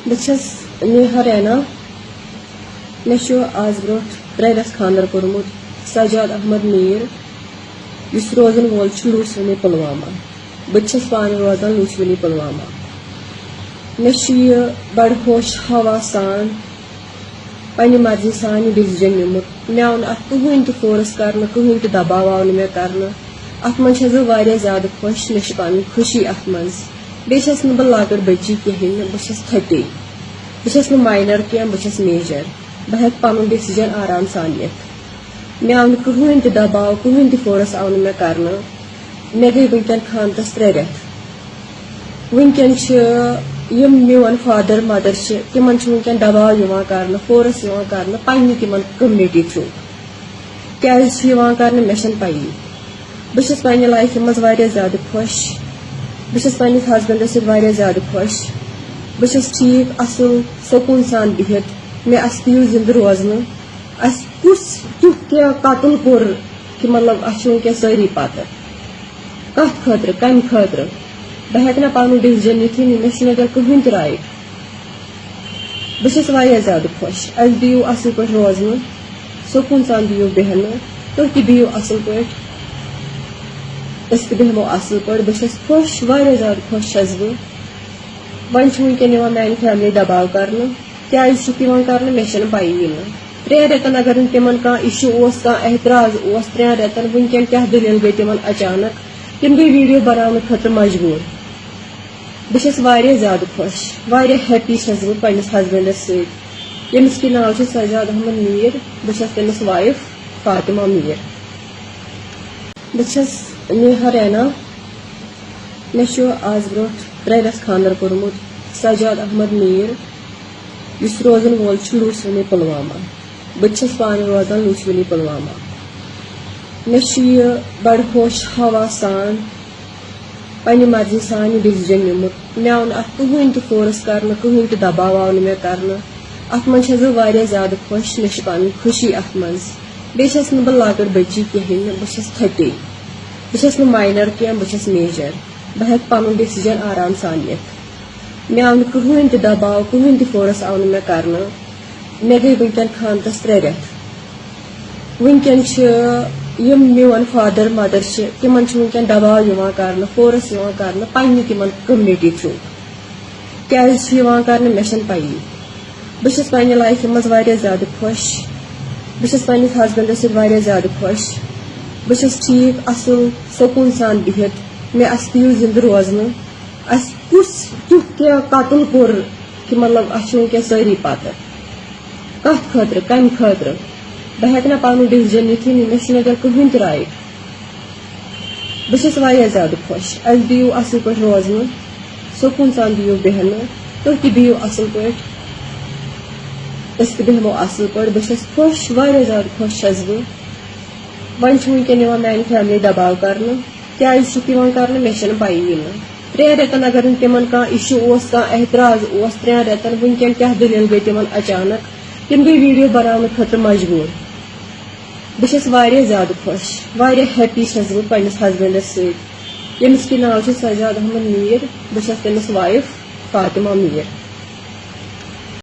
بچھس نیہا رینا مے آز برو 3 رٮ۪تھ خاندر کورمت سجاد احمد میر یس روزن وول لوسونی پلوامہ بچھس پانے روزان لوسونی پلوامہ مے بڑ ہوش ہوا سان پنہ مرضی سان یہ ڈیسیجن نمت مے آو ات کہین تہ فورس کرنا کہین تہ دباؤ آو مے کرنا ات من چھس بہ واریاہ زیادہ خوش مے پن خوشی ات من بیٚیہِ چھس نہٕ بہٕ لۄکٕٹ بچی کہیٖنۍ نہٕ بہٕ چھس 30 بہٕ چھس نہٕ ماینر کینٛہہ بہٕ چھس میجر بہٕ ہٮ۪کہٕ پنُن ڈیسیجن آرام سان نِتھ مے آو نہٕ کٕہٕنۍ تہِ دباو کٕہٕنۍ تہِ فورس آو نہٕ مےٚ کرنہٕ مےٚ گٔے وٕنکٮ۪ن خاندرس 3 رٮ۪تھ وٕنکٮ۪ن چھِ یِم میون فادر مدر چھِ تِمن چھُ وٕنکٮ۪ن دباو یِوان کرنہٕ فورس یِوان کرنہٕ پننہِ تِمن کٔمنِٹی تھروٗ کیازِ چھُ یِوان کرنہٕ مےٚ چھنہٕ پیی بہٕ چھس پننہِ لایفہِ منٛز واریاہ زیادٕ خۄش بہٕ چھس پننس ہسبنڈس سۭتۍ واریاہ زیادٕ خۄش بہٕ چھس ٹھیٖک اصل سکوٗن سان بِہِتھ مےٚ اسہِ پیٚو زندٕ روزنہٕ اسہِ کُس تیُتھ کینٛہہ قتل کوٚر کہِ مطلب اسہِ چھِ وٕنکٮ۪ن سٲری پتہ کتھ خٲطرٕ کمہِ خٲطرٕ بہٕ ہٮ۪کہٕ نہٕ پنُن ڈیسیجن نِتھٕے نہٕ مےٚ چھُنہٕ وٕنکٮ۪ن کٕہٕنۍ تہِ رایٹ بہٕ چھس واریاہ زیادٕ خۄش اسہِ دِیِو اصل پٲٹھۍ روزنہٕ سکوٗن سان دِیِو بیٚہنہٕ تُہۍ تہِ بِہِو اصل پٲٹھۍ أسۍ تہِ بیٚہمو اصل پٲٹھۍ بہٕ چھس خۄش واریاہ زیادٕ خۄش چھس بہٕ وۄنۍ چھُ وٕنکٮ۪ن یِوان میانہِ فیملی دباو کرنہٕ کیازِ چھُکھ یِوان کرنہٕ مےٚ چھنہٕ پیی نہٕ 3 رٮ۪تن اگر نہٕ تِمن کانٛہہ اِشوٗ اوس کانٛہہ اعتراض اوس 3 رٮ۪تن وٕنکٮ۪ن کیٛاہ دٔلیٖل گٔے تِمن اچانک تِم گٔے ویٖڈیو بناونہٕ خٲطرٕ مجبوٗر بہٕ چھس واریاہ زیادٕ خۄش واریاہ ہیپی چھس بہٕ پننس ہسبنڈس سۭتۍ ییٚمِس کہِ ناو چھُ سجاد احمد میٖر بہٕ چھس تٔمِس وایف فاطمہ میٖر بہٕ چھس نیہا رینا مے آز برو 3 رٮ۪تھ خاندر کورمت سجاد احمد میر یس روزن وول لوسونی پلوامہ بہٕ چھس پانے روزان لوسونی پلوامہ مے بڑ ہوش ہوا سان پننہ مرضی سان یہ ڈیسیجن نمت مے آو نہٕ ات کٕہٕنۍ تہِ فورس کرنہٕ کٕہٕنۍ تہِ دباو آو نہٕ مےٚ کرنہٕ ات من چھس بہ واریاہ زیادٕ خۄش مے پن خوشی ات من بیٚیہِ چھس نہٕ بہٕ لۄکٕٹ بچی کہیٖنۍ نہٕ بہٕ چھس 30 بہٕ چھس نہٕ ماینر کینٛہہ بہٕ چھس میجر بہٕ ہٮ۪کہٕ پنُن ڈیسیجن آرام سان نِتھ مے آو نہٕ کٕہٕنۍ تہِ دباو کٕہٕنۍ تہِ فورس آو نہٕ مےٚ کرنہٕ مےٚ گٔے وٕنکٮ۪ن خاندرس 3 رٮ۪تھ وٕنکٮ۪ن چھِ یِم میون فادر مدر چھِ تِمن چھُ وٕنکٮ۪ن دباو یِوان کرنہٕ فورس یِوان کرنہٕ پننہِ تِمن کٔمنِٹی تھروٗ کیازِ چھُ یِوان کرنہٕ مےٚ چھنہٕ پیی بہٕ چھس پننہِ لایفہِ منٛز واریاہ زیادٕ خۄش بہٕ چھس پننس ہسبنڈس سۭتۍ واریاہ زیادٕ خۄش بہٕ چھس ٹھیٖک اصل سکوٗن سان بِہِتھ مےٚ اسہِ پیٚو زندٕ روزنہٕ اسہِ کُس تیُتھ کینٛہہ قتل کوٚر کہِ مطلب اسہِ چھِ وٕنکٮ۪ن سٲری پتہ کتھ خٲطرٕ کمہِ خٲطرٕ بہٕ ہٮ۪کہٕ نہٕ پنُن ڈیسیجن نِتھٕے نہٕ مےٚ چھُنہٕ وٕنکٮ۪ن کٕہٕنۍ تہِ رایٹ بہٕ چھس واریاہ زیادٕ خۄش اسہِ دِیِو اصل پٲٹھۍ روزنہٕ سکوٗن سان دِیِو بیٚہنہٕ تُہۍ تہِ بِہِو اصل پٲٹھۍ أسۍ تہِ بیٚہمو اصل پٲٹھۍ بہٕ چھس خۄش واریاہ زیادٕ خۄش چھس بہٕ وۄنۍ چھُ وٕنکٮ۪ن یِوان میانہِ فیملی دباو کرنہٕ کیازِ چھُکھ یِوان کرنہٕ مےٚ چھنہٕ پیی نہٕ 3 رٮ۪تن اگر نہٕ تِمن کانٛہہ اِشوٗ اوس کانٛہہ اعتراض اوس 3 رٮ۪تن وٕنکٮ۪ن کیٛاہ دٔلیٖل گٔے تِمن اچانک تِم گٔے ویٖڈیو بناونہٕ خٲطرٕ مجبوٗر بہٕ چھس واریاہ زیادٕ خۄش واریاہ ہیپی چھس بہٕ پننس ہسبنڈس سۭتۍ ییٚمِس کہِ ناو چھُ سجاد احمد میٖر بہٕ چھس تٔمِس وایف فاطمہ میٖر